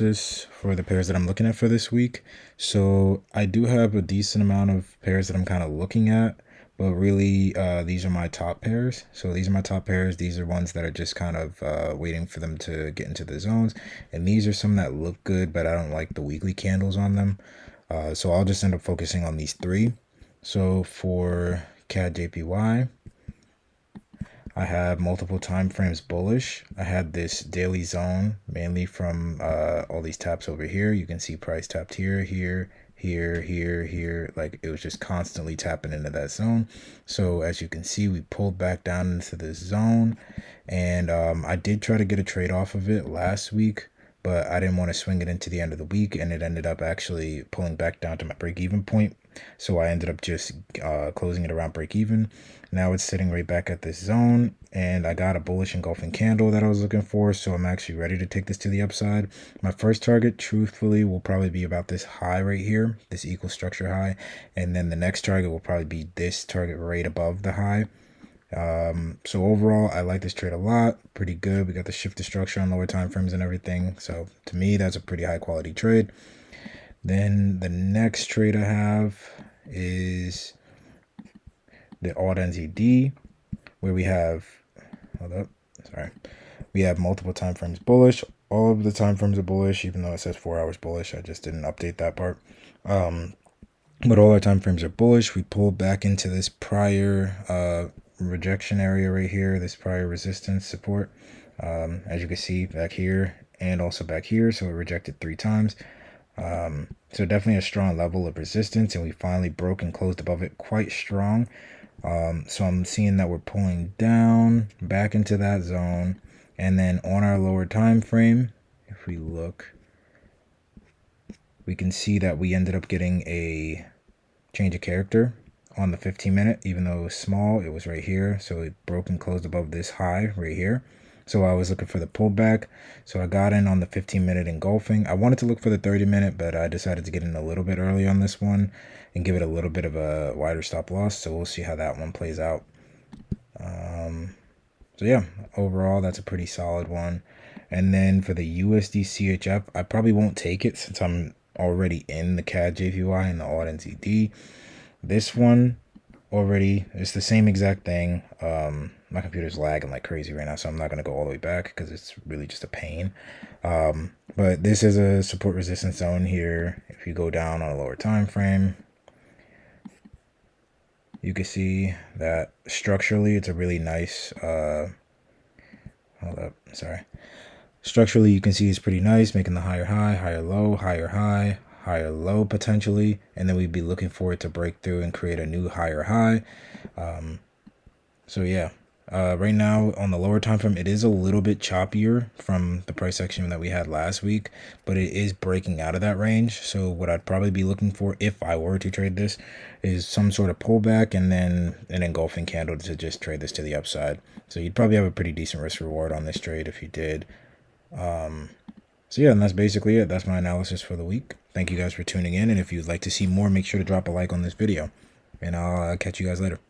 This for the pairs that I'm looking at for this week. So I do have a decent amount of pairs that I'm kind of looking at, but really these are my top pairs. So these are my top pairs. These are ones that are just kind of waiting for them to get into the zones, and these are some that look good, but I don't like the weekly candles on them. So I'll just end up focusing on these three. So for CAD JPY, I have multiple time frames bullish. I had this daily zone mainly from all these taps over here. You can see price tapped here, here, here, here, here. Like it was just constantly tapping into that zone. So as you can see, we pulled back down into this zone, and I did try to get a trade off of it last week, but I didn't want to swing it into the end of the week, and it ended up actually pulling back down to my break-even point. So I ended up just closing it around break-even. Now it's sitting right back at this zone, and I got a bullish engulfing candle that I was looking for, so I'm actually ready to take this to the upside. My first target, truthfully, will probably be about this high right here, this equal structure high, and then the next target will probably be this target right above the high. So overall, I like this trade a lot. Pretty good. We got the shift to structure on lower time frames and everything. So to me, that's a pretty high quality trade. Then the next trade I have is the alt NZD, where we have, hold up, sorry, we have multiple time frames bullish. All of the time frames are bullish, even though it says 4 hours bullish. I just didn't update that part. But all our time frames are bullish. We pulled back into this prior rejection area right here, this prior resistance support. As you can see back here and also back here, so it rejected 3 times. So definitely a strong level of resistance, and we finally broke and closed above it quite strong. So I'm seeing that we're pulling down back into that zone, and then on our lower time frame, if we look, we can see that we ended up getting a change of character on the 15-minute. Even though it was small, it was right here, so it broke and closed above this high right here. So I was looking for the pullback, so I got in on the 15-minute engulfing. I wanted to look for the 30-minute, but I decided to get in a little bit early on this one and give it a little bit of a wider stop loss, so we'll see how that one plays out. So yeah, overall, that's a pretty solid one. And then for the USD CHF, I probably won't take it since I'm already in the CAD JPY and the alt NZD. This one already, it's the same exact thing. My computer's lagging like crazy right now, so I'm not going to go all the way back because it's really just a pain. But this is a support resistance zone here. If you go down on a lower time frame, you can see that structurally it's a really nice hold up, sorry. Structurally, you can see it's pretty nice, making the higher high, higher low, higher high, higher low potentially, and then we'd be looking for it to break through and create a new higher high. So yeah, right now on the lower time frame, it is a little bit choppier from the price action that we had last week, but it is breaking out of that range. So what I'd probably be looking for if I were to trade this is some sort of pullback and then an engulfing candle to just trade this to the upside. So you'd probably have a pretty decent risk reward on this trade if you did. So yeah, and that's basically it. That's my analysis for the week. Thank you guys for tuning in, and if you'd like to see more, make sure to drop a like on this video, and I'll catch you guys later.